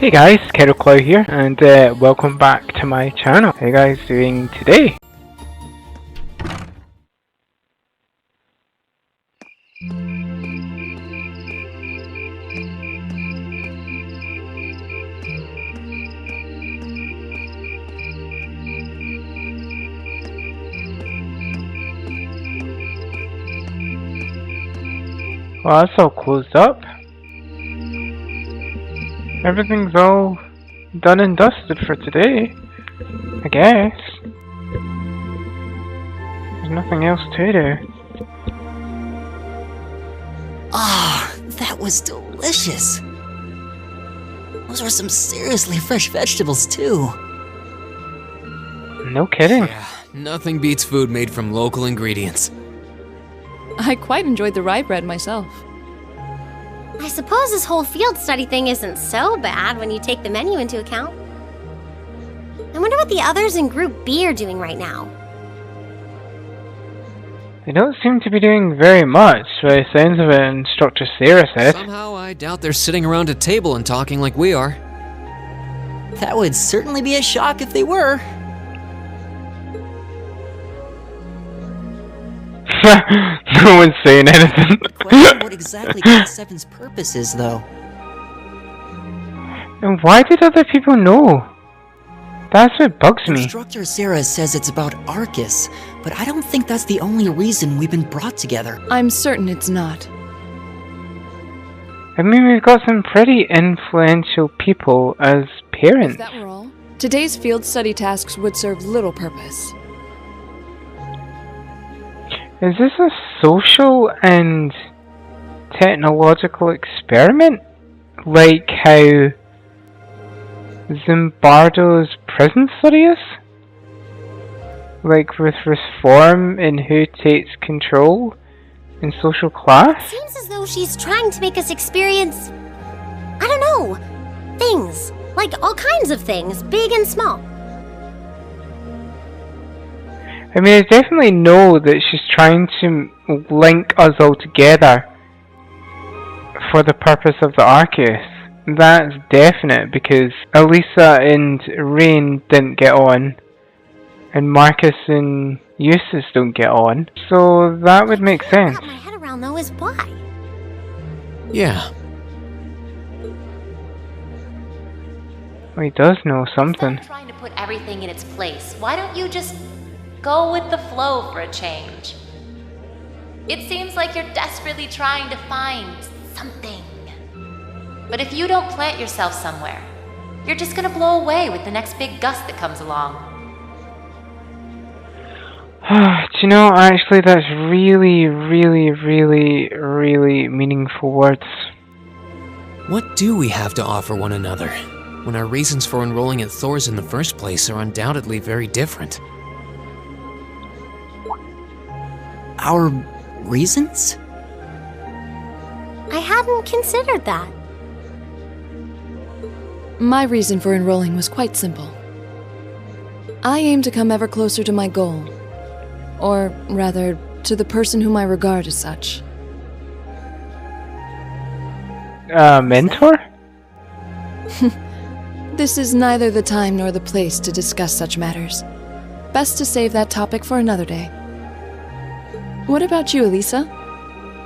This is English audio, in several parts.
Hey guys, TLOH here, and welcome back to my channel. How you guys doing today? Well, that's all closed up. Everything's all done and dusted for today, I guess. There's nothing else to do. Ah, that was delicious. Those were some seriously fresh vegetables too. No kidding. Yeah, nothing beats food made from local ingredients. I quite enjoyed the rye bread myself. I suppose this whole field study thing isn't so bad when you take the menu into account. I wonder what the others in Group B are doing right now. They don't seem to be doing very much, by the sounds of it, Instructor Sarah said. Somehow I doubt they're sitting around a table and talking like we are. That would certainly be a shock if they were. No one's saying anything. The question what exactly Class 7's purpose is, though. And why did other people know? That's what bugs me. Instructor Sarah says it's about Arcus, but I don't think that's the only reason we've been brought together. I'm certain it's not. I mean, we've got some pretty influential people as parents. If that were all, today's field study tasks would serve little purpose. Is this a social and technological experiment? Like how Zimbardo's prison study is? Like with reform in who takes control in social class? Seems as though she's trying to make us experience, I don't know, things. Like all kinds of things, big and small. I mean, I definitely know that she's trying to link us all together for the purpose of the Arceus. That's definite, because Elisa and Rain didn't get on, and Marcus and Eustace don't get on, so that would make sense. What I wrap my head around though is why. Yeah. Well, he does know something. Instead of trying to put everything in its place, why don't you just go with the flow for a change? It seems like you're desperately trying to find something. But if you don't plant yourself somewhere, you're just gonna blow away with the next big gust that comes along. Do you know, actually, that's really meaningful words. What do we have to offer one another, when our reasons for enrolling at Thors in the first place are undoubtedly very different? Our reasons? I hadn't considered that. My reason for enrolling was quite simple. I aim to come ever closer to my goal. Or, rather, to the person whom I regard as such. Mentor? This is neither the time nor the place to discuss such matters. Best to save that topic for another day. What about you, Elisa?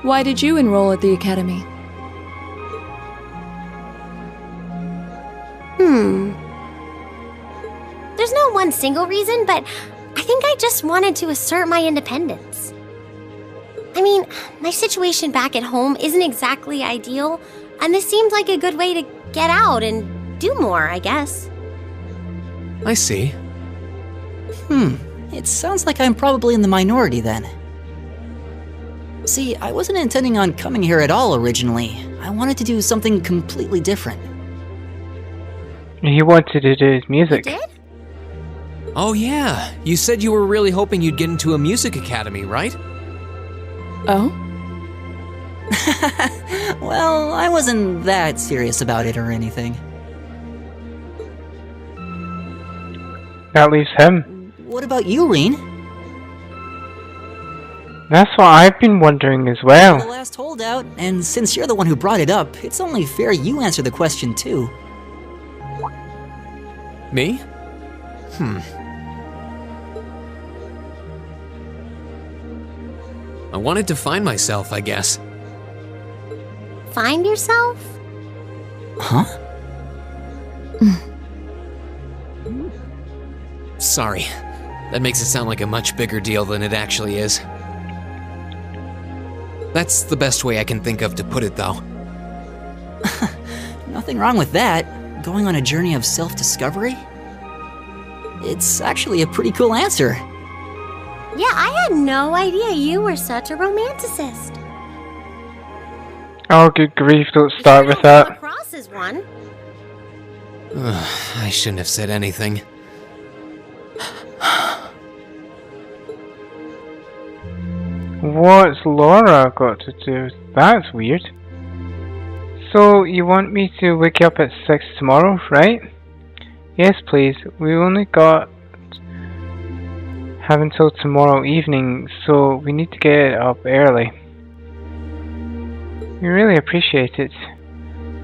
Why did you enroll at the academy? There's no one single reason, but I think I just wanted to assert my independence. I mean, my situation back at home isn't exactly ideal, and this seemed like a good way to get out and do more, I guess. I see. It sounds like I'm probably in the minority then. See, I wasn't intending on coming here at all originally. I wanted to do something completely different. He wanted to do his music. You did? Oh yeah, you said you were really hoping you'd get into a music academy, right? Oh? Well, I wasn't that serious about it or anything. That leaves him. What about you, Reen? That's what I've been wondering as The well. last holdout, and since you're the one who brought it up, it's only fair you answer the question too. Me? I wanted to find myself, I guess. Find yourself? Huh? Sorry. That makes it sound like a much bigger deal than it actually is. That's the best way I can think of to put it, though. Nothing wrong with that. Going on a journey of self-discovery? It's actually a pretty cool answer. Yeah, I had no idea you were such a romanticist. Oh, good grief, don't start with Come that. across as one. I shouldn't have said anything. What's Laura got to do? That's weird. So, you want me to wake you up at 6 tomorrow, right? Yes, please. We only have until tomorrow evening, so we need to get up early. We really appreciate it.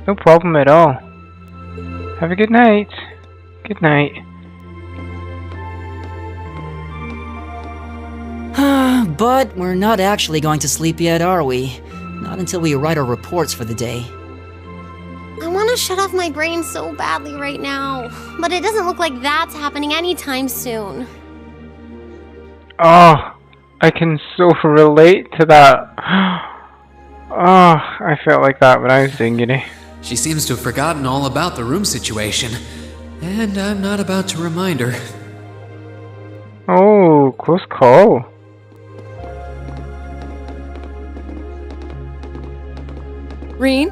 No problem at all. Have a good night. Good night. But we're not actually going to sleep yet, are we? Not until we write our reports for the day. I want to shut off my brain so badly right now, but it doesn't look like that's happening anytime soon. Oh, I can so relate to that. Oh, I felt like that when I was doing uni. She seems to have forgotten all about the room situation, and I'm not about to remind her. Oh, close call. Reen?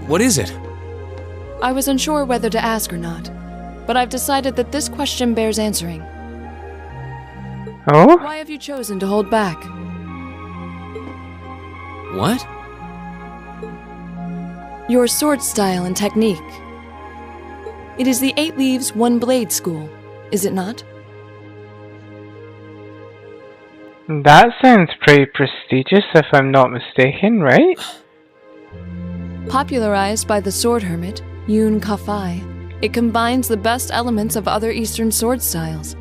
What is it? I was unsure whether to ask or not, but I've decided that this question bears answering. Oh? Why have you chosen to hold back? What? Your sword style and technique. It is the 8 Leaves, 1 Blade school, is it not? That sounds pretty prestigious if I'm not mistaken, right? Popularized by the sword hermit, Yun Ka-Fai, it combines the best elements of other Eastern sword styles.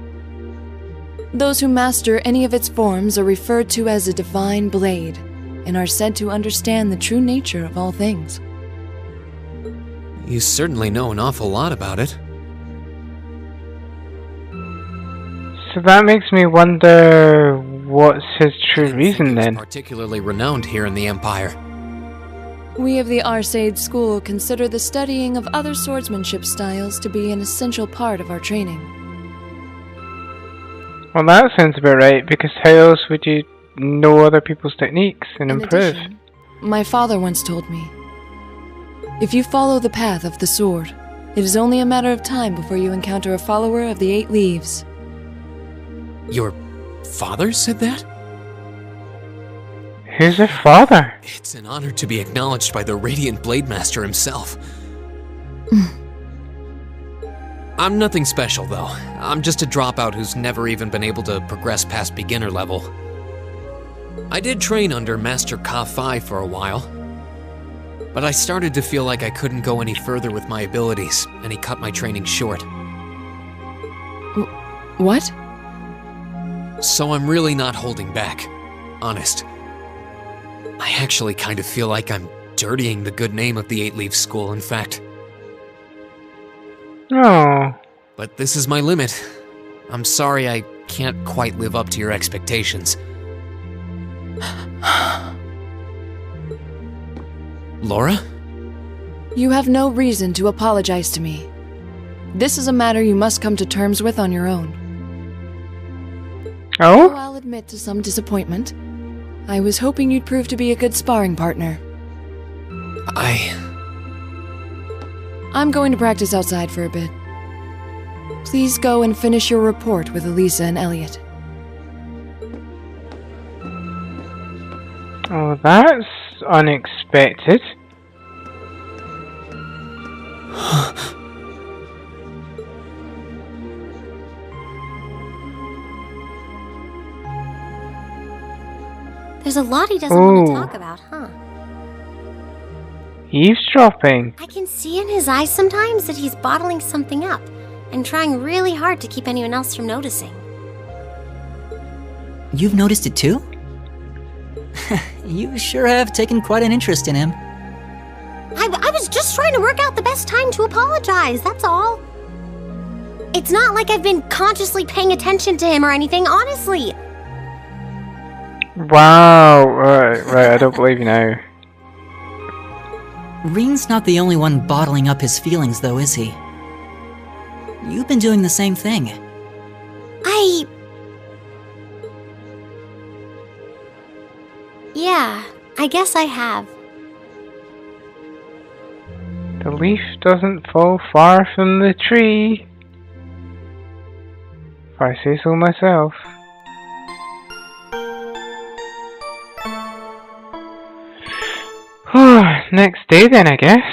Those who master any of its forms are referred to as a divine blade, and are said to understand the true nature of all things. You certainly know an awful lot about it. So that makes me wonder what's his true reason then? Particularly renowned here in the Empire. We of the Arcade School consider the studying of other swordsmanship styles to be an essential part of our training. Well, that sounds about right, because how else would you know other people's techniques and In improve? addition, my father once told me, if you follow the path of the sword, it is only a matter of time before you encounter a follower of the 8 Leaves. Your father said that? Who's her father? It's an honor to be acknowledged by the Radiant Blade Master himself. I'm nothing special, though. I'm just a dropout who's never even been able to progress past beginner level. I did train under Master Ka-Fai for a while, but I started to feel like I couldn't go any further with my abilities, and he cut my training short. What? So I'm really not holding back. Honest. I actually kind of feel like I'm dirtying the good name of the 8 Leaf School, in fact. Oh. But this is my limit. I'm sorry I can't quite live up to your expectations. Laura? You have no reason to apologize to me. This is a matter you must come to terms with on your own. Oh? Though I'll admit to some disappointment. I was hoping you'd prove to be a good sparring partner. I'm going to practice outside for a bit. Please go and finish your report with Elisa and Elliot. Oh, that's unexpected. There's a lot he doesn't want to talk about, huh? eavesdropping. I can see in his eyes sometimes that he's bottling something up and trying really hard to keep anyone else from noticing. You've noticed it too? You sure have taken quite an interest in him. I was just trying to work out the best time to apologize, that's all. It's not like I've been consciously paying attention to him or anything, honestly. Wow, right, I don't believe you now. Reen's not the only one bottling up his feelings though, is he? You've been doing the same thing. Yeah, I guess I have. The leaf doesn't fall far from the tree, if I say so myself. Next day then, I guess.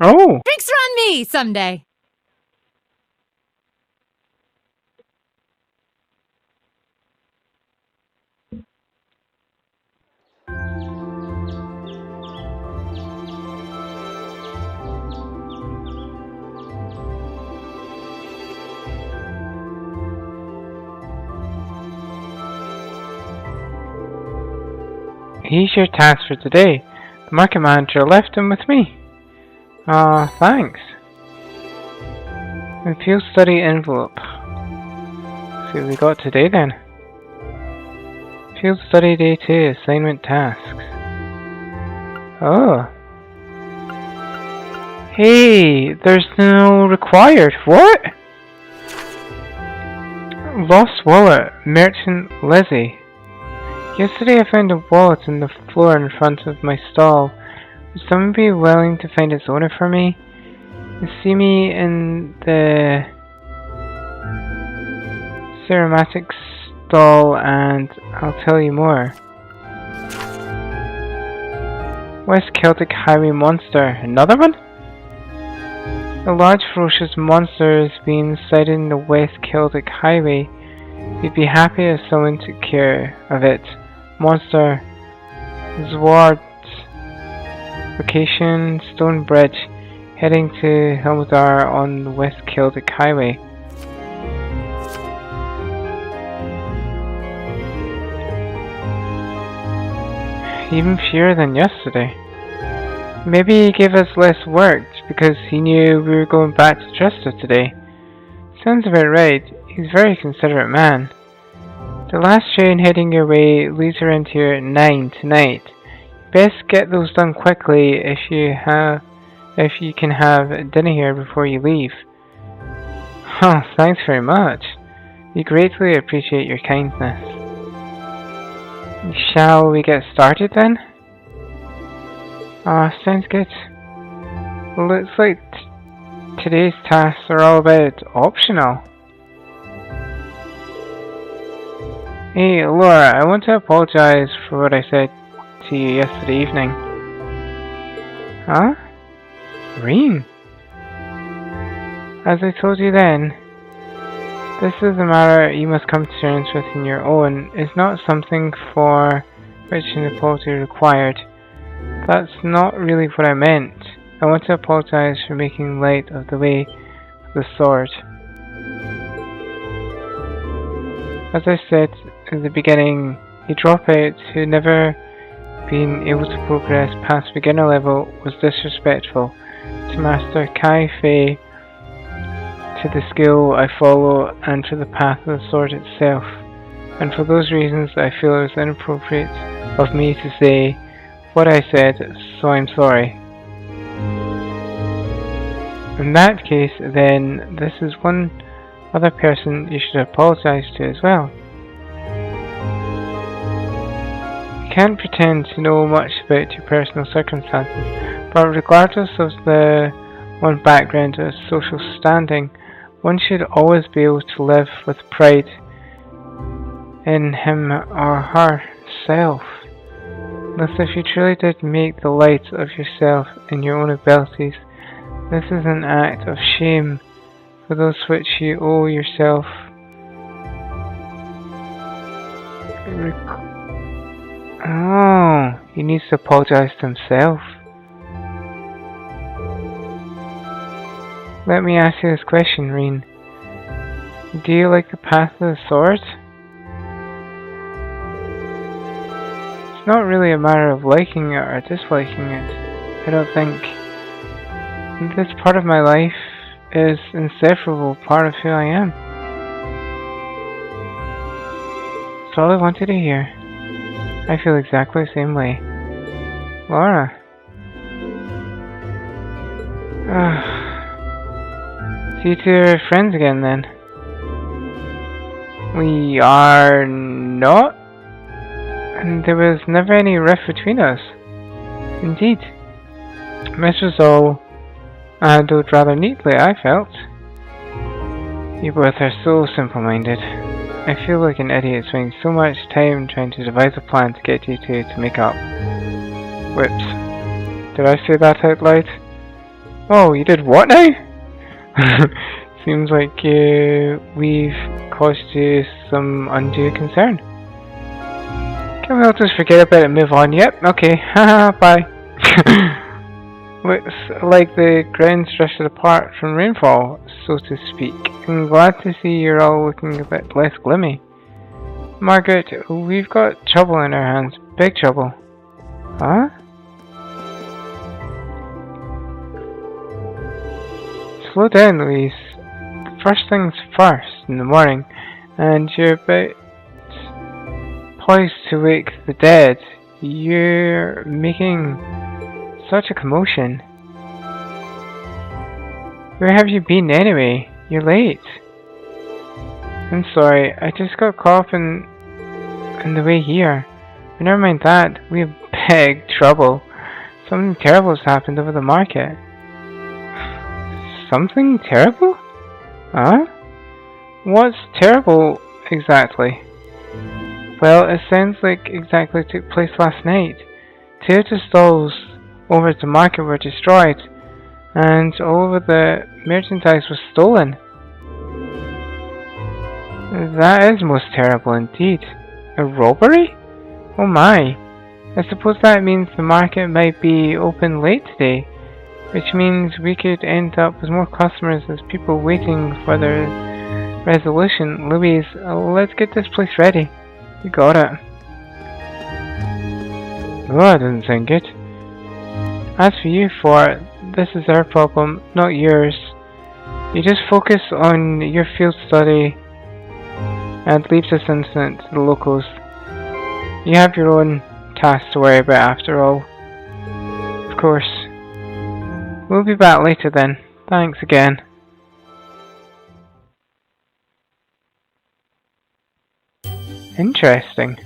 Oh! Drinks are on me someday. Here's your task for today. The market manager left him with me. Thanks. And field study envelope. Let's see what we got today then. Field study day 2, assignment tasks. Oh. Hey, there's no required. What? Lost wallet, merchant Lizzie. Yesterday I found a wallet on the floor in front of my stall. Would someone be willing to find its owner for me? You see me in the ceramics stall and I'll tell you more. West Celtic Highway monster. Another one? A large ferocious monster has been sighted in the West Celtic Highway. You'd be happy if someone took care of it. Monster Zwart. Location Stone Bridge. Heading to Helmdar on the West Celtic Highway. Even fewer than yesterday. Maybe he gave us less work because he knew we were going back to Trista today. Sounds about right. He's a very considerate man. The last train heading your way leaves around here at 9 tonight. Best get those done quickly if you can have dinner here before you leave. Oh, thanks very much. We greatly appreciate your kindness. Shall we get started then? Sounds good. Looks like today's tasks are all about optional. Hey Laura, I want to apologize for what I said to you yesterday evening. Huh? Reen? As I told you then, this is a matter you must come to terms with on your own. It's not something for which an apology required. That's not really what I meant. I want to apologize for making light of the way of the sword. As I said at the beginning, a dropout who never been able to progress past beginner level was disrespectful to Master Kai Fei, to the skill I follow, and to the path of the sword itself. And for those reasons I feel it was inappropriate of me to say what I said, so I'm sorry. In that case, then, this is one other person you should apologize to as well. You can't pretend to know much about your personal circumstances, but regardless of the one's background or social standing, one should always be able to live with pride in him or herself. Thus, if you truly did make the light of yourself and your own abilities, this is an act of shame for those which you owe yourself. Oh, he needs to apologize to himself. Let me ask you this question, Reen. Do you like the path of the sword? It's not really a matter of liking it or disliking it. I don't think. This part of my life is an inseparable part of who I am. That's all I wanted to hear. I feel exactly the same way. Laura. See you two are friends again then. We are not? And there was never any rift between us. Indeed. This was all handled rather neatly, I felt. You both are so simple-minded. I feel like an idiot spending so much time trying to devise a plan to get you two to make up. Whoops. Did I say that out loud? Oh, you did what now? Seems like we've caused you some undue concern. Can we all just forget about it and move on? Yep, okay, haha, bye. Looks like the ground's drifted apart from rainfall, so to speak. I'm glad to see you're all looking a bit less gloomy. Margaret, we've got trouble in our hands. Big trouble. Huh? Slow down, Louise. First things first in the morning, and you're about poised to wake the dead. You're making such a commotion. Where have you been anyway? You're late. I'm sorry, I just got caught up in the way here. But never mind that, we have big trouble. Something terrible has happened over the market. Something terrible? Huh? What's terrible exactly? Well, it sounds like exactly took place last night. Two of the stalls over at the market were destroyed, and all of the merchandise was stolen. That is most terrible indeed. A robbery? Oh my. I suppose that means the market might be open late today, which means we could end up with more customers as people waiting for their resolution. Louise, let's get this place ready. You got it. Oh, that doesn't sound good. As for you four, this is our problem, not yours. You just focus on your field study and leave this incident to the locals. You have your own tasks to worry about after all. Of course. We'll be back later then. Thanks again. Interesting.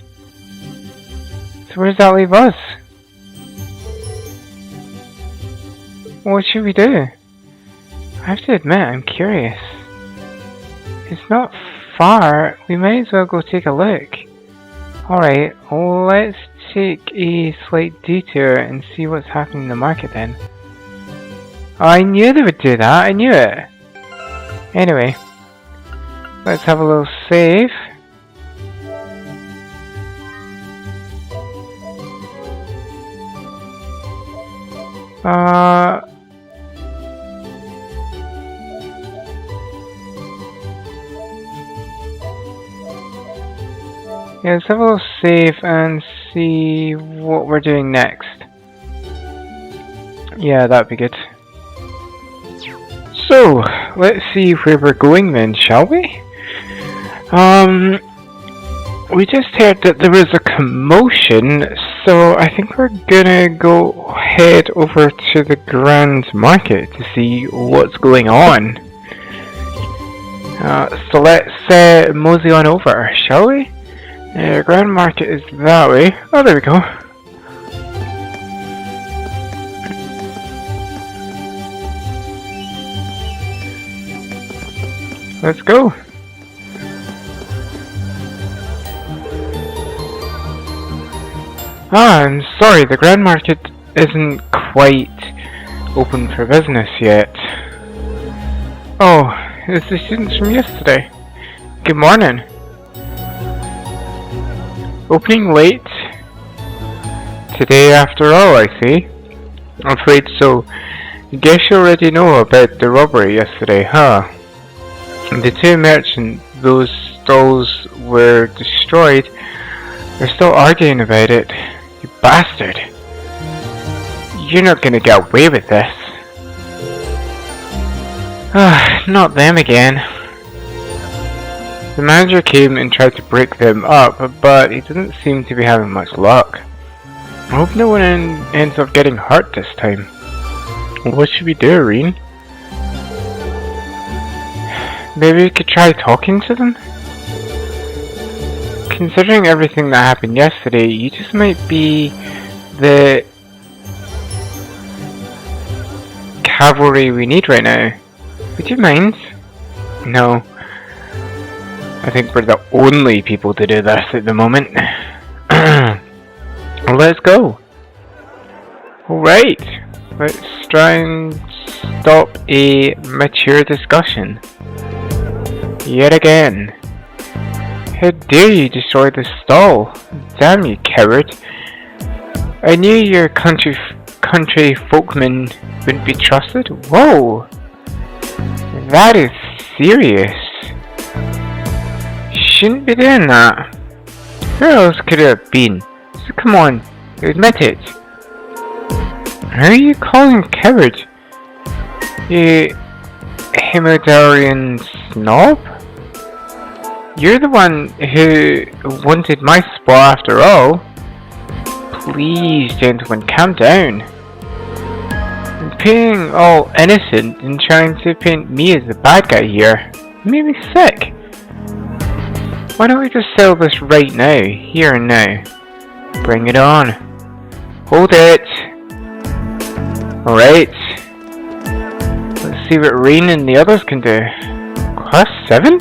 So where does that leave us? What should we do? I have to admit, I'm curious. It's not far. We might as well go take a look. Alright, let's take a slight detour and see what's happening in the market then. Oh, I knew they would do that. I knew it. Anyway, let's have a little save. Yeah, let's have a little save and see what we're doing next. Yeah, that'd be good. So, let's see where we're going then, shall we? We just heard that there was a commotion, so I think we're gonna go head over to the Grand Market to see what's going on. So let's mosey on over, shall we? The Grand Market is that way. Oh, there we go. Let's go. I'm sorry, the Grand Market isn't quite open for business yet. Oh, it's the students from yesterday. Good morning. Opening late? Today after all, I see. Afraid so. Guess you already know about the robbery yesterday, huh? The two merchants, those stalls were destroyed. They're still arguing about it. You bastard. You're not gonna get away with this. Not them again. The manager came and tried to break them up, but he didn't seem to be having much luck. I hope no one ends up getting hurt this time. What should we do, Irene? Maybe we could try talking to them? Considering everything that happened yesterday, you just might be the cavalry we need right now. Would you mind? No. I think we're the only people to do this at the moment. Let's go. Alright. Let's try and stop a mature discussion. Yet again. How dare you destroy the stall? Damn you, coward. I knew your country folkmen wouldn't be trusted. Whoa! That is serious. Shouldn't be doing that. Who else could it have been? So come on, admit it. Who are you calling coward? You Hemodarian snob? You're the one who wanted my spot after all. Please, gentlemen, calm down. I'm being all innocent and trying to paint me as the bad guy here. It made me sick. Why don't we just settle this right now, here and now? Bring it on. Hold it. Alright. Let's see what Rain and the others can do. Class 7?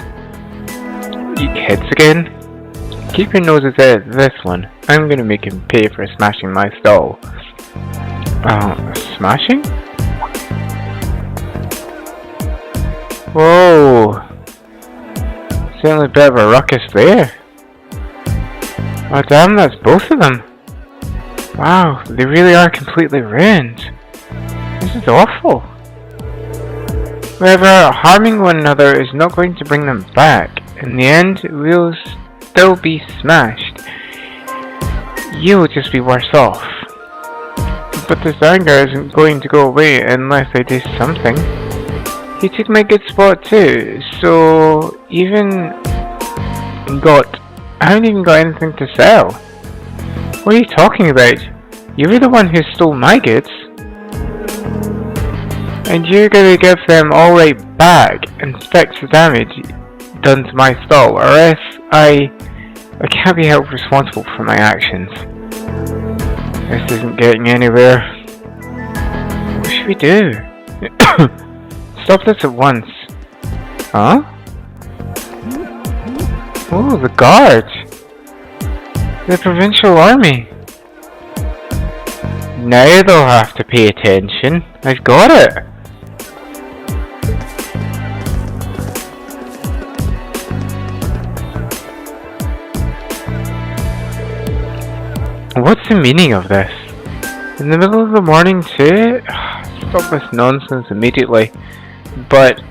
You kids again? Keep your noses out of this one. I'm gonna make him pay for smashing my stall. Smashing? Whoa! Certainly a bit of a ruckus there. Oh damn, that's both of them. Wow, they really are completely ruined. This is awful. However, harming one another is not going to bring them back. In the end, we'll still be smashed. You'll just be worse off. But this anger isn't going to go away unless I do something. He took my good spot too, so I haven't even got anything to sell. What are you talking about? You were the one who stole my goods. And you're gonna give them all right back and fix the damage done to my stall, or else I can't be held responsible for my actions. This isn't getting anywhere. What should we do? Stop this at once. Huh? Oh, the guards! The provincial army! Now they'll have to pay attention. I've got it! What's the meaning of this? In the middle of the morning too? Stop this nonsense immediately. But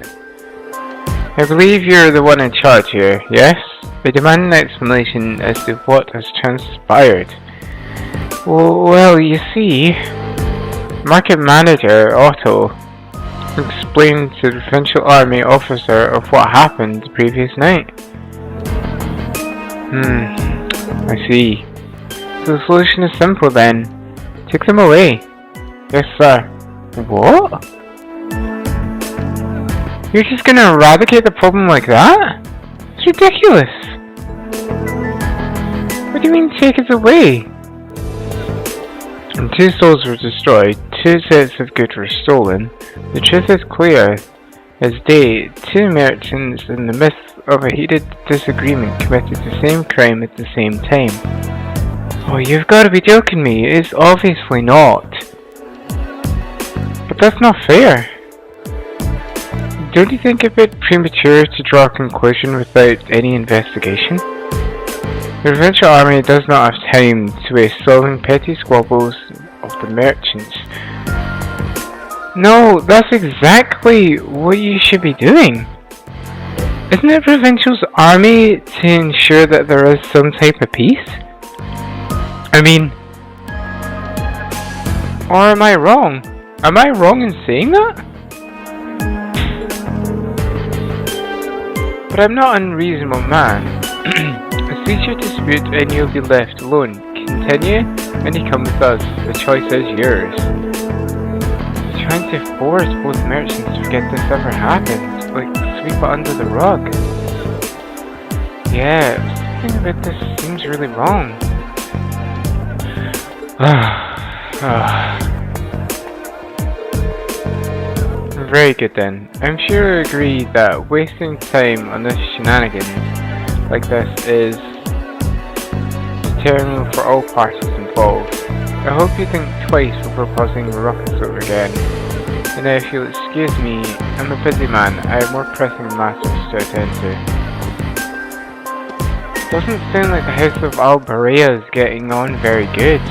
I believe you're the one in charge here, yes? I demand an explanation as to what has transpired. Well, you see, Market Manager Otto explained to the provincial army officer of what happened the previous night. I see. So the solution is simple then. Take them away. Yes, sir. What? You're just gonna eradicate the problem like that? It's ridiculous. What do you mean take it away? And 2 souls were destroyed, 2 sets of goods were stolen. The truth is clear as day. 2 merchants in the midst of a heated disagreement committed the same crime at the same time. Oh, you've got to be joking me. It's obviously not. But that's not fair. Don't you think it's a bit premature to draw a conclusion without any investigation? The provincial army does not have time to waste solving petty squabbles of the merchants. No, that's exactly what you should be doing. Isn't it provincial's army to ensure that there is some type of peace? I mean, or am I wrong? Am I wrong in saying that? But I'm not an unreasonable man. Cease your dispute and you'll be left alone. Continue and you come with us. The choice is yours. You're trying to force both merchants to forget this ever happened. Like, sweep it under the rug. Yeah, something about this seems really wrong. Very good then. I'm sure you agree that wasting time on this shenanigans like this is determinable for all parties involved. I hope you think twice before causing a ruckus over again. And now if you'll excuse me, I'm a busy man. I have more pressing matters to attend to. Doesn't sound like the House of Albarea is getting on very good.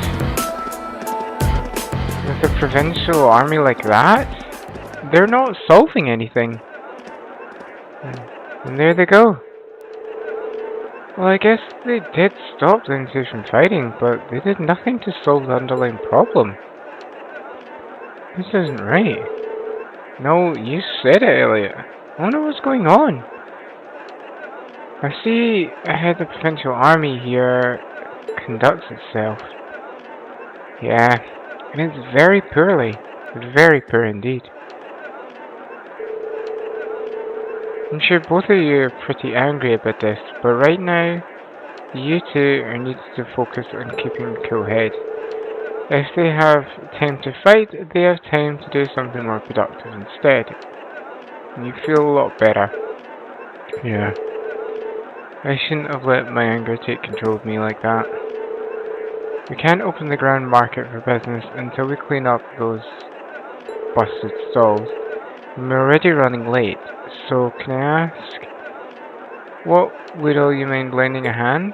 With a provincial army like that, they're not solving anything. And there they go. Well, I guess they did stop the two from fighting, but they did nothing to solve the underlying problem. This isn't right. No, you said it, Elliot. I wonder what's going on. I see how the provincial army here conducts itself. Yeah, and it's very poorly. Very poor indeed. I'm sure both of you are pretty angry about this, but right now, you two are needed to focus on keeping a cool head. If they have time to fight, they have time to do something more productive instead. And you feel a lot better. Yeah. I shouldn't have let my anger take control of me like that. We can't open the grand market for business until we clean up those busted stalls. I'm already running late, so can I ask, what would all you mind lending a hand?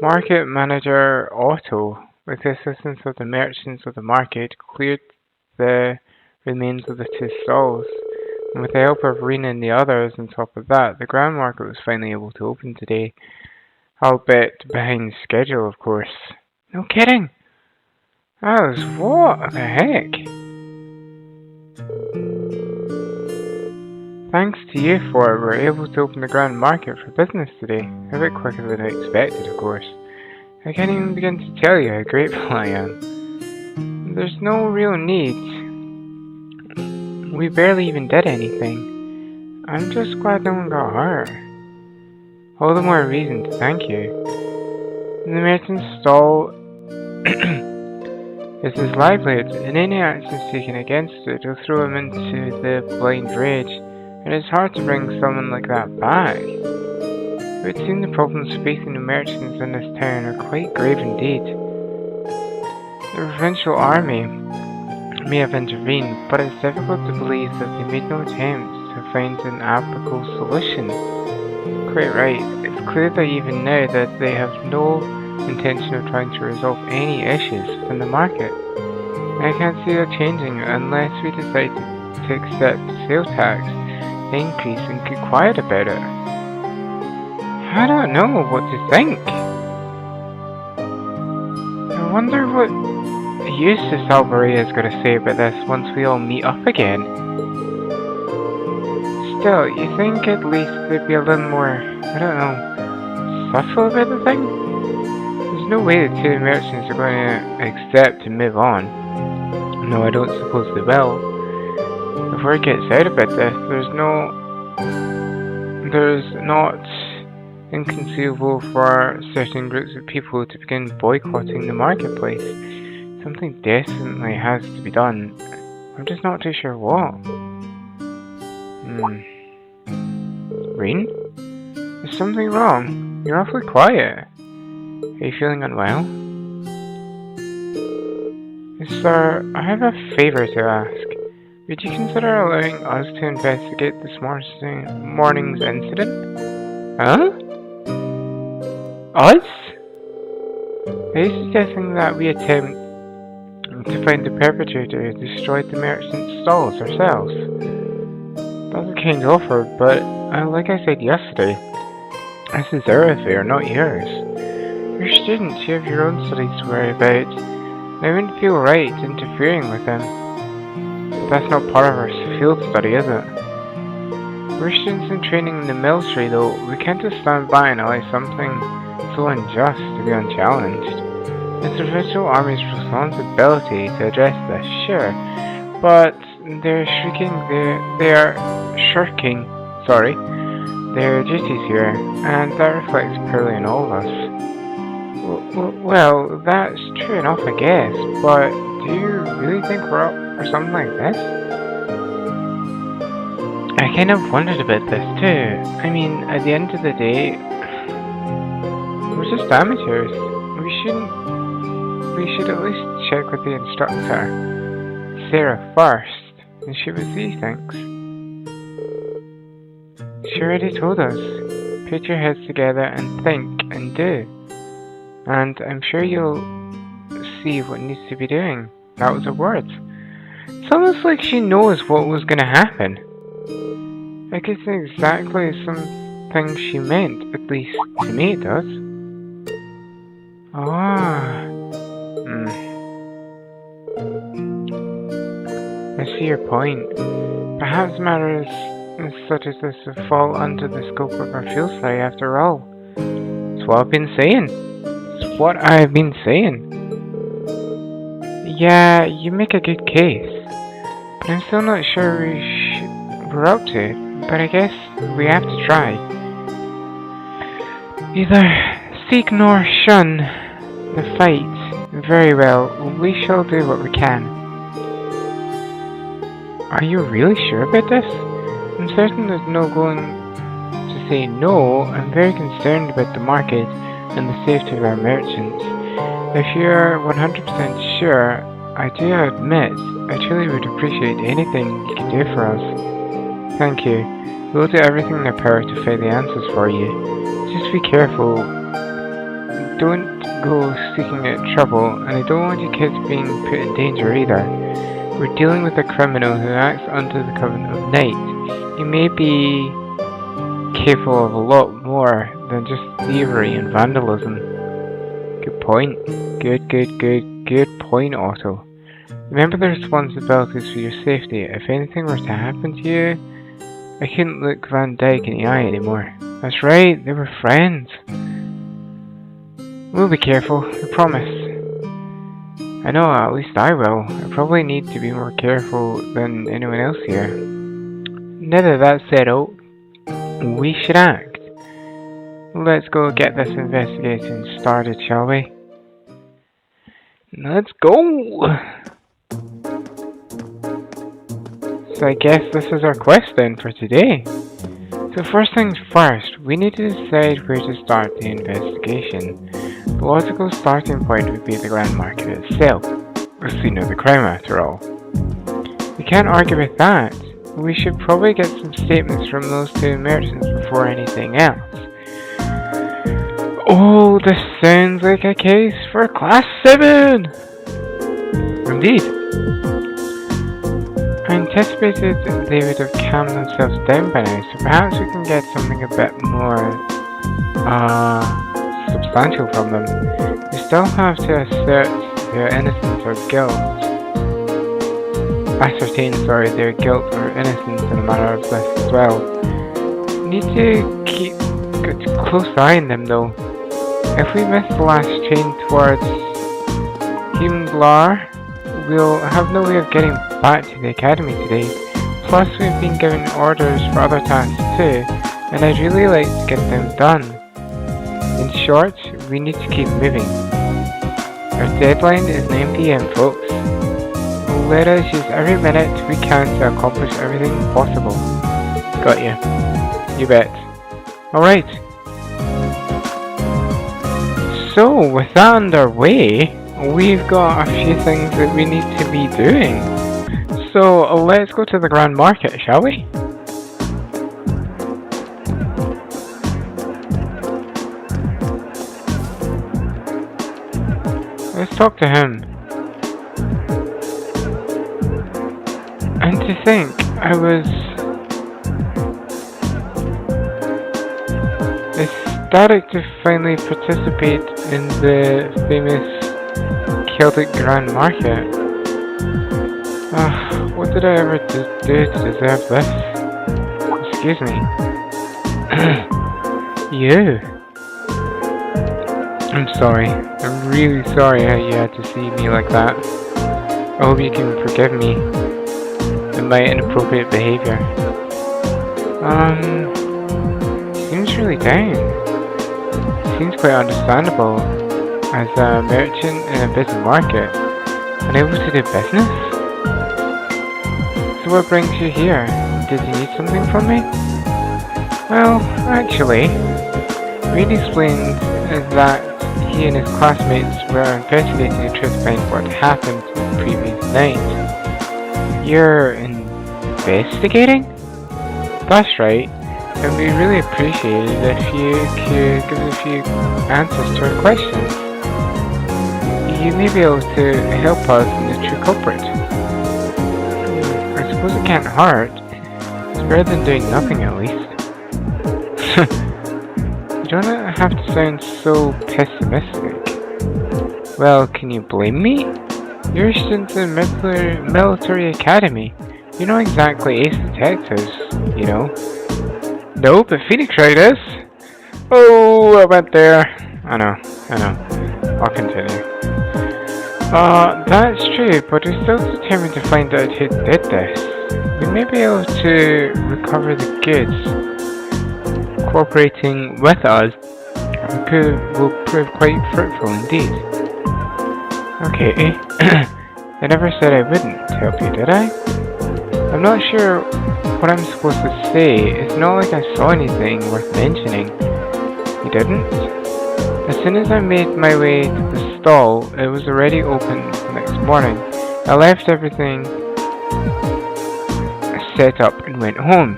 Market manager Otto, with the assistance of the merchants of the market, cleared the remains of the two stalls, and with the help of Rena and the others on top of that, the grand market was finally able to open today. Albeit behind schedule, of course. No kidding! That was what the heck? Thanks to you four, we were able to open the grand market for business today. A bit quicker than I expected, of course. I can't even begin to tell you how grateful I am. There's no real need. We barely even did anything. I'm just glad no one got hurt. All the more reason to thank you. The merchant's stall is his livelihood, and any actions taken against it will throw him into the blind rage, and it's hard to bring someone like that back. It would seem the problems facing the merchants in this town are quite grave indeed. The provincial army may have intervened, but it's difficult to believe that they made no attempts to find an applicable solution. Quite right. It's clear that even now that they have no intention of trying to resolve any issues within the market. And I can't see that changing unless we decide to accept the sales tax increase and keep quiet about it. I don't know what to think. I wonder what Eustace Albarea is going to say about this once we all meet up again. Still, you think at least they'd be a little more, I don't know, subtle about the thing? There's no way the two merchants are going to accept and move on. No, I don't suppose they will. If word gets out about this, there's not inconceivable for certain groups of people to begin boycotting the marketplace. Something definitely has to be done. I'm just not too sure what. Rain? Is something wrong? You're awfully quiet. Are you feeling unwell? Sir, I have a favor to ask. Would you consider allowing us to investigate this morning's incident? Huh? Us? Are you suggesting that we attempt to find the perpetrator who destroyed the merchant's stalls ourselves? That's a kind offer, but like I said yesterday, this is our affair, not yours. You're students, you have your own studies to worry about. I wouldn't feel right interfering with them. But that's not part of our field study, is it? We're students in training in the military, though. We can't just stand by and allow something so unjust to be unchallenged. It's the provincial army's responsibility to address this, sure, but they're shirking their duties here, and that reflects poorly on all of us. Well, that's true enough, I guess, but do you really think we're up for something like this? I kind of wondered about this too. I mean, at the end of the day, we're just amateurs. We should at least check with the instructor, Sarah, first, and see what she thinks. She already told us, put your heads together and think and do. And I'm sure you'll see what needs to be doing. That was her words. It's almost like she knows what was going to happen. I guess exactly something she meant, at least to me it does. I see your point. Perhaps matters such as this would fall under the scope of our field study after all. It's what I've been saying. Yeah, you make a good case. But I'm still not sure we're up to it. But I guess we have to try. Either seek nor shun the fight. Very well, we shall do what we can. Are you really sure about this? I'm certain there's no going to say no. I'm very concerned about the market and the safety of our merchants. If you're 100% sure, I do admit I truly would appreciate anything you can do for us. Thank you. We'll do everything in our power to find the answers for you. Just be careful. Don't go seeking out trouble, and I don't want you kids being put in danger either. We're dealing with a criminal who acts under the covenant of night. He may be capable of a lot more than just thievery and vandalism. Good point. Good point, Otto. Remember the responsibilities for your safety. If anything were to happen to you, I couldn't look Van Dyke in the eye anymore. That's right, they were friends. We'll be careful, I promise. I know, at least I will. I probably need to be more careful than anyone else here. Now that that's settled, we should act. Let's go get this investigation started, shall we? Let's go! So I guess this is our quest then for today. So first things first, we need to decide where to start the investigation. The logical starting point would be the Grand Market itself, the scene of the crime after all. We can't argue with that. We should probably get some statements from those two merchants before anything else. Oh, this sounds like a case for Class 7! Indeed. I anticipated they would have calmed themselves down by now, so perhaps we can get something a bit more substantial from them. We still have to their innocence or guilt. Ascertain, their guilt or innocence in a matter of this as well. We need to keep a close eye on them though. If we miss the last train towards Himmler, we'll have no way of getting back to the academy today. Plus we've been given orders for other tasks too, and I'd really like to get them done. In short, we need to keep moving. Our deadline is 9 PM folks. Let us use every minute we can to accomplish everything possible. Got you. You bet. Alright. So, with that underway, we've got a few things that we need to be doing. So, let's go to the Grand Market, shall we? let's talk to him. And to think, I was ecstatic to finally participate in the famous Celtic Grand Market. What did I ever do to deserve this? Excuse me. You. I'm sorry. I'm really sorry how you had to see me like that. I hope you can forgive me and my inappropriate behavior. Seems really down. Seems quite understandable as a merchant in a busy market, unable to do business. So what brings you here? Did you need something from me? Well, actually, Reed explained that he and his classmates were investigating the truth behind what happened the previous night. You're investigating? That's right, and we really appreciate it if you could give us a few answers to our questions. You may be able to help us in the true culprit. I suppose it can't hurt. It's better than doing nothing, at least. You don't have to sound so pessimistic. Well, can you blame me? You're a student in the military academy. You're not exactly ace detectives, you know. No, but Phoenix Wright is. Oh, I went there. I know. I'll continue. That's true, but we're still determined to find out who did this. We may be able to recover the goods. Cooperating with us will prove quite fruitful indeed. Okay, I never said I wouldn't help you, did I? I'm not sure what I'm supposed to say. It's not like I saw anything worth mentioning. You didn't? As soon as I made my way to the stall, it was already open the next morning. I left everything set up and went home.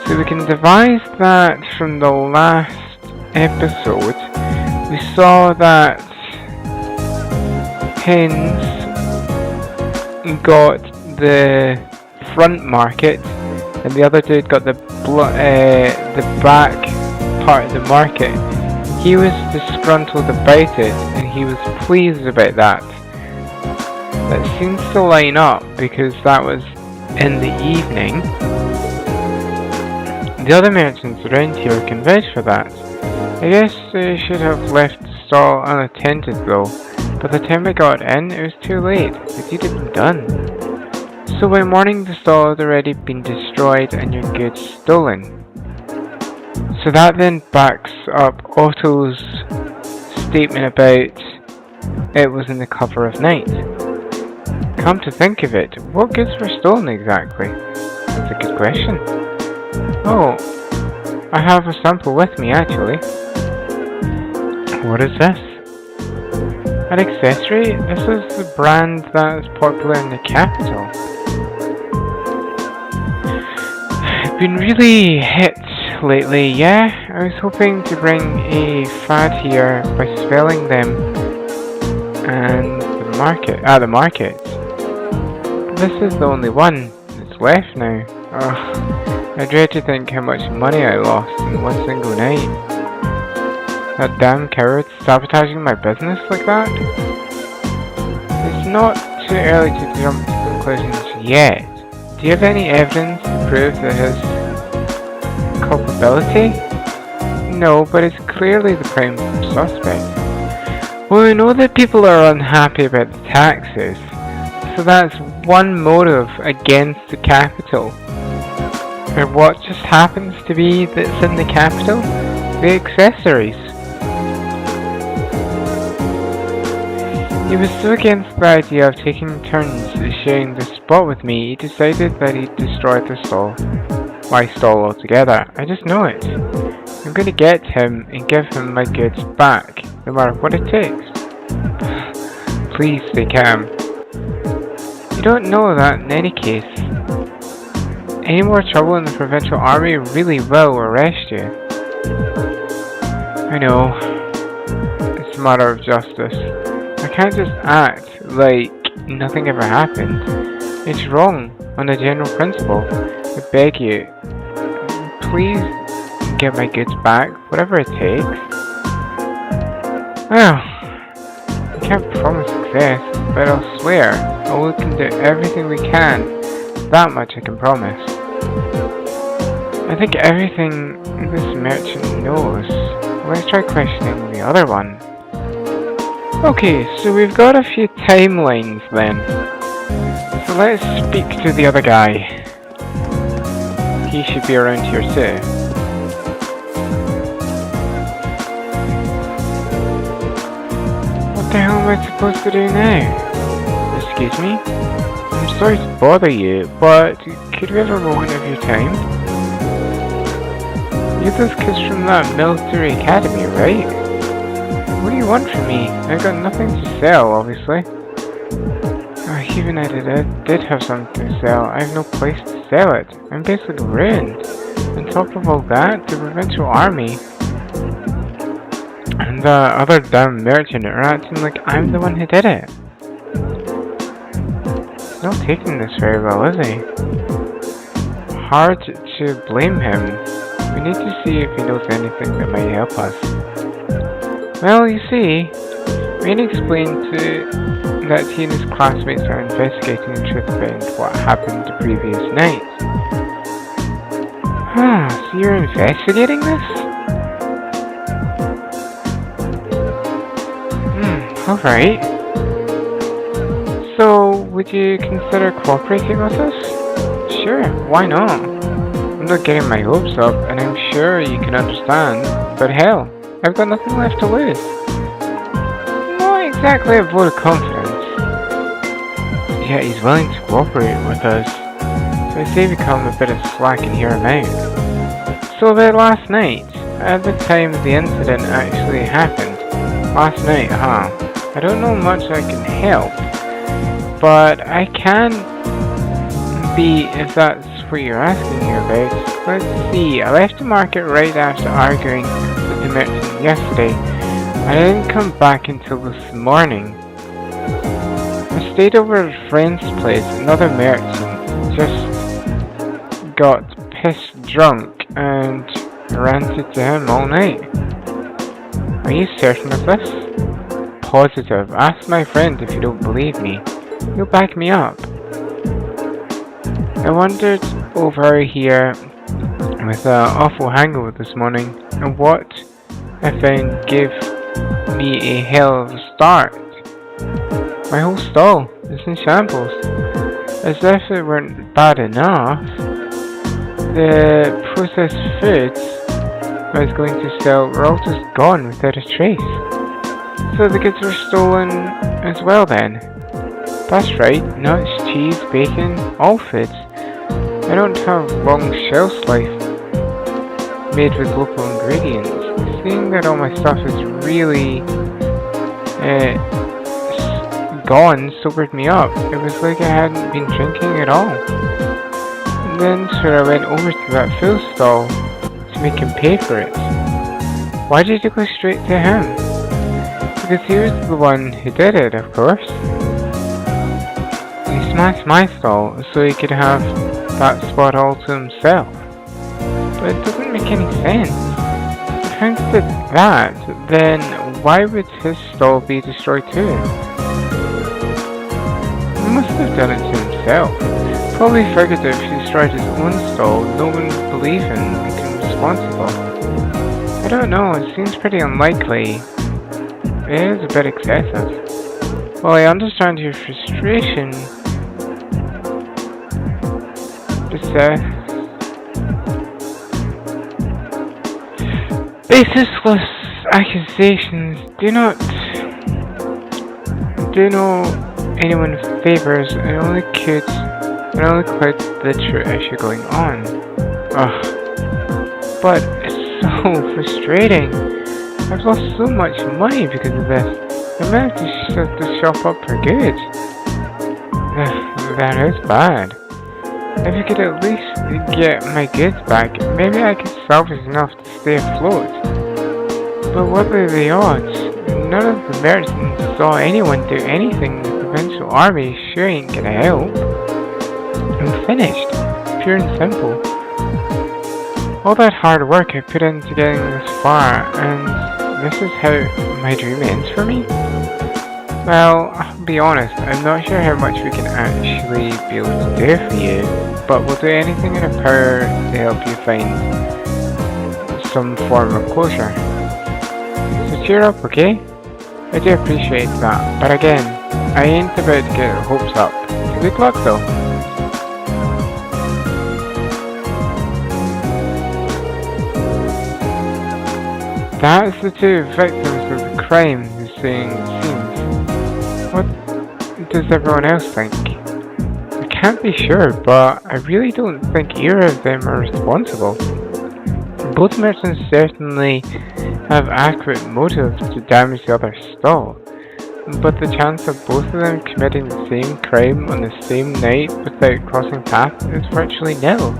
So we can devise that from the last episode, we saw that Hens got the front market and the other dude got the back part of the market. He was disgruntled about it and he was pleased about that. That seems to line up because that was in the evening. The other merchants around here can vouch for that. I guess they should have left the stall unattended though. By the time I got in, it was too late. The deed had been done. So by morning the stall had already been destroyed and your goods stolen. So that then backs up Otto's statement about it was in the cover of night. Come to think of it, what goods were stolen exactly? That's a good question. Oh, I have a sample with me actually. What is this? An accessory? This is the brand that is popular in the capital. I've been really hit lately, yeah? I was hoping to bring a fad here by spelling them and the market. This is the only one that's left now. I dread to think how much money I lost in one single night. That damn coward sabotaging my business like that? It's not too early to jump to conclusions yet. Do you have any evidence to prove that his culpability? No, but it's clearly the prime suspect. Well, we know that people are unhappy about the taxes, so that's one motive against the capital. And what just happens to be that's in the capital? The accessories. He was so against the idea of taking turns sharing the spot with me, he decided that he'd destroy the stall. My stall altogether. I just know it. I'm going to get him and give him my goods back, no matter what it takes. Please stay calm. You don't know that in any case. Any more trouble in the provincial army really will arrest you. I know. It's a matter of justice. I can't just act like nothing ever happened. It's wrong on a general principle. I beg you, please get my goods back, whatever it takes. Well, I can't promise success, but I'll swear I'll look into everything we can. That much I can promise. I think everything this merchant knows. Let's try questioning the other one. Okay, so we've got a few timelines then. So let's speak to the other guy. He should be around here too. What the hell am I supposed to do now? Excuse me? I'm sorry to bother you, but could we have a moment of your time? You're those kids from that military academy, right? What do you want from me? I've got nothing to sell, obviously. Even if I did have something to sell, I have no place to sell it. I'm basically ruined. On top of all that, the provincial army and the other damn merchant are acting like I'm the one who did it. He's not taking this very well, is he? Hard to blame him. We need to see if he knows anything that might help us. Well, you see, Rain explained that he and his classmates are investigating the truth behind what happened the previous night. So you're investigating this? Alright. So, would you consider cooperating with us? Sure, why not? I'm not getting my hopes up, and I'm sure you can understand, but hell, I've got nothing left to lose. Not exactly a vote of confidence. Yet he's willing to cooperate with us, so I say we come a bit of slack and hear him out. So about last night, at the time the incident actually happened. Last night, huh? I don't know much I can help, but I can be, if that's what you're asking me about. Let's see, I left the market right after arguing with the merchant yesterday, and I didn't come back until this morning. I stayed over at a friend's place. Another merchant just got pissed drunk and ranted to him all night. Are you certain of this? Positive. Ask my friend if you don't believe me. He'll back me up. I wandered over here with an awful hangover this morning, and what I found gave me a hell of a start. My whole stall is in shambles. As if it weren't bad enough, the processed foods I was going to sell were all just gone without a trace. So the goods were stolen as well then. That's right, nuts, cheese, bacon, all foods. I don't have long shelf life made with local ingredients. Seeing that all my stuff is really gone sobered me up. It was like I hadn't been drinking at all. And then I went over to that food stall to make him pay for it. Why did you go straight to him? Because he was the one who did it, of course. He smashed my stall so he could have that spot all to himself. But it doesn't make any sense. If Hank did that, then why would his stall be destroyed too? He must have done it to himself. Probably figured that if he destroyed his own stall, no one would believe him and become responsible. I don't know, it seems pretty unlikely. It is a bit excessive. Well, I understand your frustration. Baseless accusations do not do no anyone favors and only clouds the true issue going on. Ugh. But it's so frustrating. I've lost so much money because of this. I might have to shut the shop up for good. That is bad. If you could at least get my goods back, maybe I could salvage enough to stay afloat. But what are the odds? none of the merchants saw anyone do anything, the provincial army sure ain't gonna help. I'm finished. Pure and simple. All that hard work I put into getting this far, and this is how my dream ends for me? Well, I'll be honest, I'm not sure how much we can actually be able to do for you, but we'll do anything in our power to help you find some form of closure. So cheer up, okay? I do appreciate that, but again, I ain't about to get our hopes up. So good luck though. That's the two victims of the crime the saying seems. What does everyone else think? I can't be sure, but I really don't think either of them are responsible. Both merchants certainly have adequate motives to damage the other's stall, but the chance of both of them committing the same crime on the same night without crossing paths is virtually nil.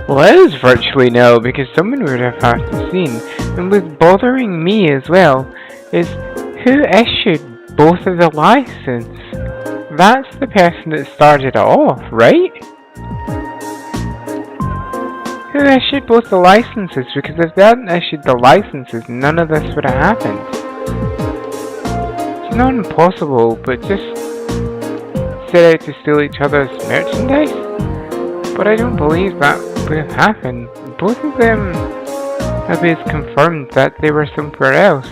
Well, it is virtually nil because someone would have had to seen, and what's bothering me as well is who issued both of the license. That's the person that started it off, right? Who issued both the licenses? Because if they hadn't issued the licenses, none of this would have happened. It's not impossible, but just set out to steal each other's merchandise? But I don't believe that would have happened. Both of them have been confirmed that they were somewhere else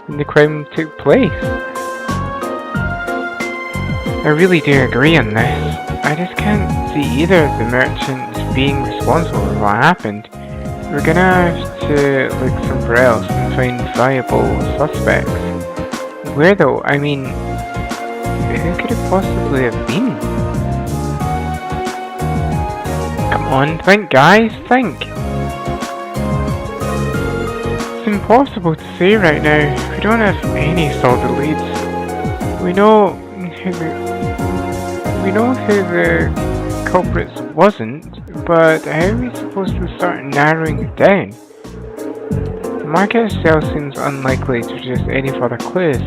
when the crime took place. I really do agree on this. I just can't see either of the merchants being responsible for what happened. We're gonna have to look somewhere else and find viable suspects. Where though? I mean, who could it possibly have been? Come on, think guys, think! It's impossible to say right now. We don't have any solid leads. We know who the culprits wasn't, but how are we supposed to start narrowing it down? The market itself seems unlikely to produce any further clues,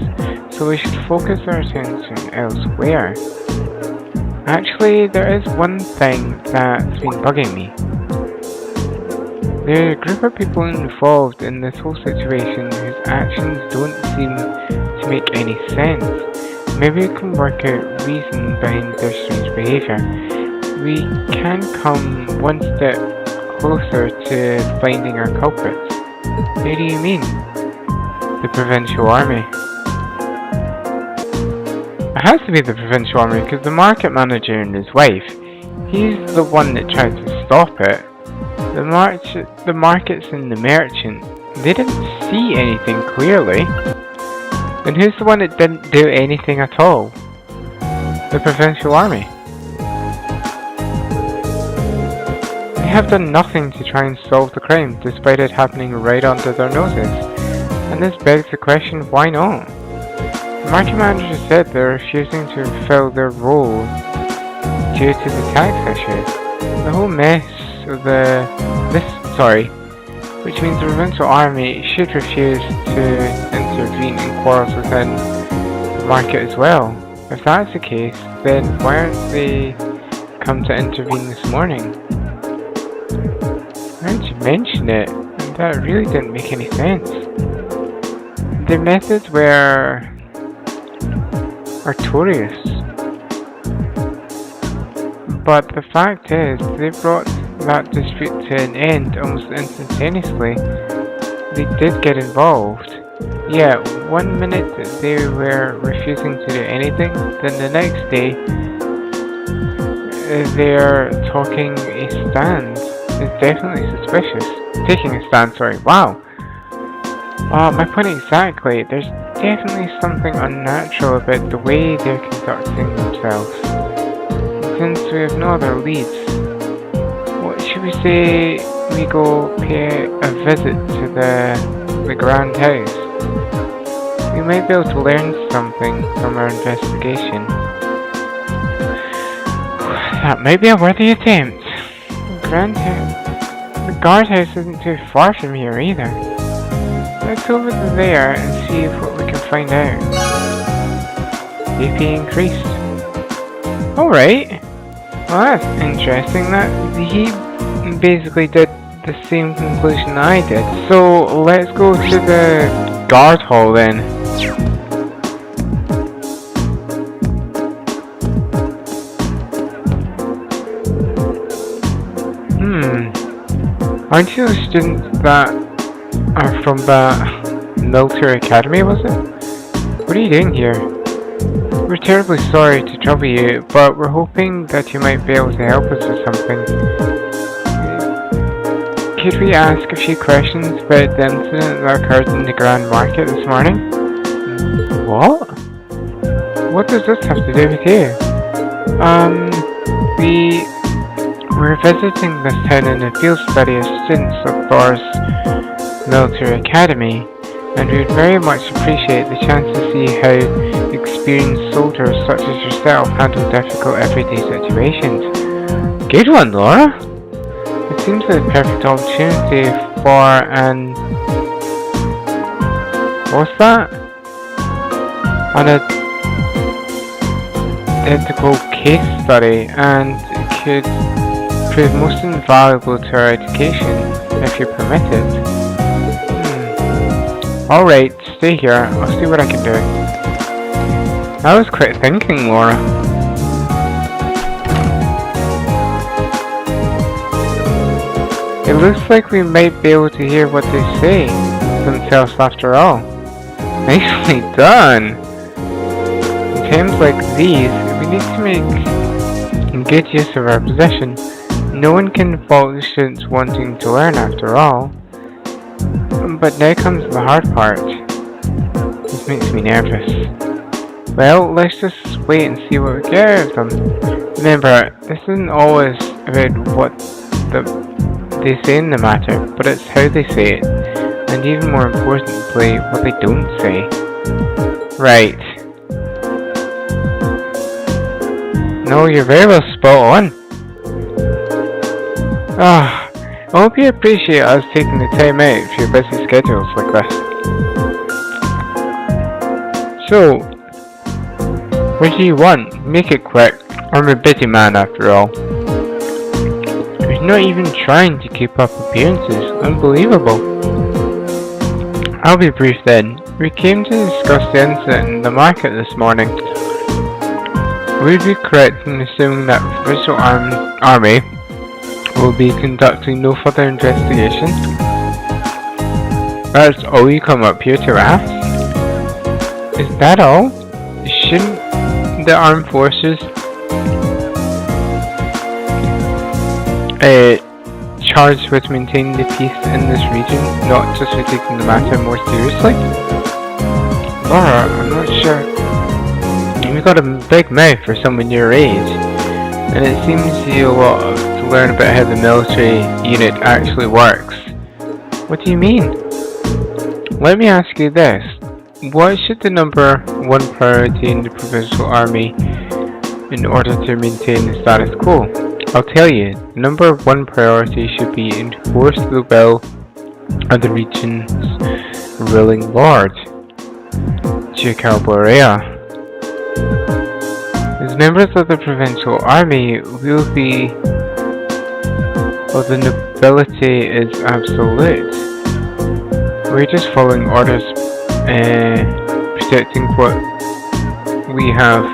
so we should focus our attention elsewhere. Actually, there is one thing that's been bugging me. There are a group of people involved in this whole situation whose actions don't seem to make any sense. Maybe we can work out reason behind their strange behaviour. We can come one step closer to finding our culprits. How do you mean? The provincial army. It has to be the provincial army because the market manager and his wife, he's the one that tried to stop it. The markets and the merchant, they didn't see anything clearly. And who's the one that didn't do anything at all? The provincial army. They have done nothing to try and solve the crime, despite it happening right under their noses. And this begs the question, why not? The market manager said they're refusing to fulfill their role due to the tax issue. The whole mess of which means the provincial army should refuse to intervene in quarrels within the market as well. If that's the case, then why aren't they come to intervene this morning? Now that you mention it, that really didn't make any sense. Their methods were artorious. But the fact is, they brought that dispute to an end almost instantaneously. They did get involved. Yeah, 1 minute they were refusing to do anything, then the next day they're taking a stand. It's definitely suspicious. Taking a stand, sorry, wow. My point exactly, there's definitely something unnatural about the way they're conducting themselves. Since we have no other leads, what should we say we go pay a visit to the Grand House? We might be able to learn something from our investigation. That might be a worthy attempt. The guardhouse isn't too far from here either. let's go over there and see what we can find out. AP increased. Alright. Well, that's interesting. That he basically did the same conclusion I did. So let's go to the guard hall then. Aren't you the students that are from the military academy, was it? What are you doing here? We're terribly sorry to trouble you, but we're hoping that you might be able to help us with something. Could we ask a few questions about the incident that occurred in the Grand Market this morning? What? What does this have to do with you? We're visiting this town in a field study as students of Thors Military Academy, and we would very much appreciate the chance to see how experienced soldiers such as yourself handle difficult everyday situations. Good one, Laura! It seems like the perfect opportunity for an... what's that? An identical case study, and it could prove most invaluable to our education, if you're permitted. Alright, stay here. I'll see what I can do. That was quick thinking, Laura. It looks like we might be able to hear what they say themselves after all. Nicely done! In times like these, we need to make good use of our position. No one can fault the students wanting to learn after all. But now comes the hard part. This makes me nervous. Well, let's just wait and see what we get out of them. Remember, this isn't always about what they say in the matter, but it's how they say it. And even more importantly, what they don't say. Right. No, you're very well spot on. I hope you appreciate us taking the time out for your busy schedules like this. So, what do you want? Make it quick. I'm a busy man after all. He's not even trying to keep up appearances. Unbelievable. I'll be brief then. We came to discuss the incident in the market this morning. Would we be correct in assuming that the provincial army will be conducting no further investigation? That's all you come up here to ask? Is that all? Shouldn't the armed forces charged with maintaining the peace in this region, not just for taking the matter more seriously? Laura, I'm not sure. You've got a big mouth for someone your age, and it seems you a lot to learn about how the military unit actually works. What do you mean? Let me ask you this. What should the number one priority in the provincial army in order to maintain the status quo? I'll tell you, the number one priority should be enforce the will of the region's ruling lord, Duke Alborea. As members of the provincial army, we will be... well, the nobility is absolute. We're just following orders, protecting what we have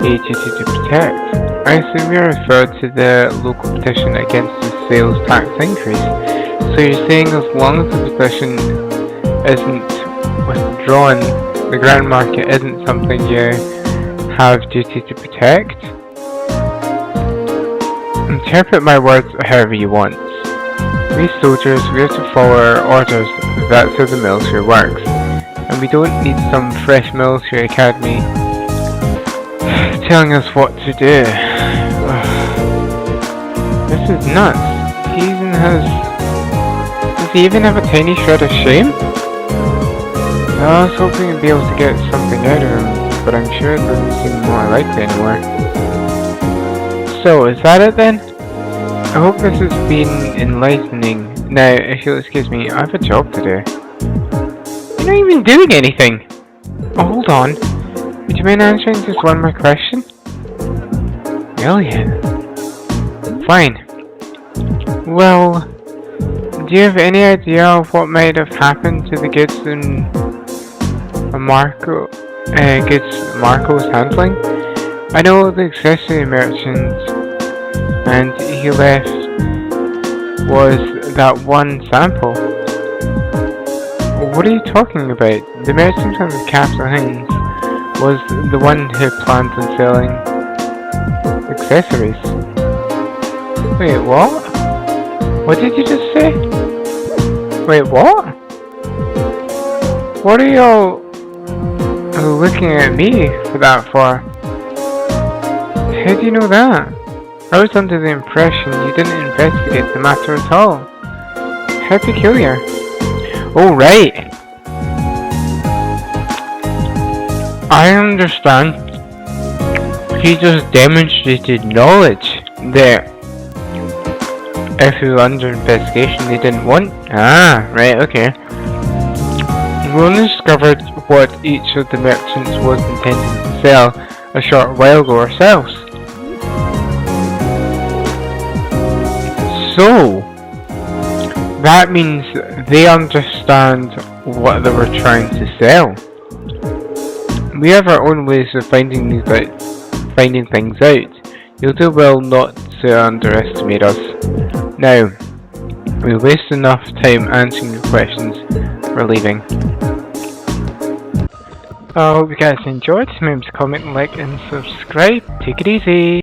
a duty to protect. I assume you referred to the local petition against the sales tax increase. So you're saying as long as the petition isn't withdrawn, the Grand Market isn't something you have duty to protect? Interpret my words however you want. We soldiers, we have to follow our orders. That's how the military works. And we don't need some fresh military academy telling us what to do. This is nuts. Does he even have a tiny shred of shame? I was hoping to be able to get something out of him, but I'm sure it doesn't seem more likely anymore. So, is that it then? I hope this has been enlightening. Now, if you'll excuse me, I have a job to do. You're not even doing anything. Oh, hold on. Would you mind answering just one more question? Brilliant. Fine. Well, do you have any idea of what might have happened to the goods in Marco's handling? I know the accessory merchant, and he left was that one sample. What are you talking about? The merchant on the Capitol Hines was the one who planned on selling accessories. Wait, what? What did you just say? Wait, what? What are y'all looking at me for that for? How do you know that? I was under the impression you didn't investigate the matter at all. How peculiar. Oh, right. I understand. He just demonstrated knowledge that if he was under investigation they didn't want. Ah, right, okay. We only discovered what each of the merchants was intending to sell a short while ago ourselves. So, that means they understand what they were trying to sell. We have our own ways of finding things out. You'll do well not to underestimate us. Now, we wasted enough time answering your questions. We're leaving. I hope you guys enjoyed. Remember to comment, like, and subscribe. Take it easy.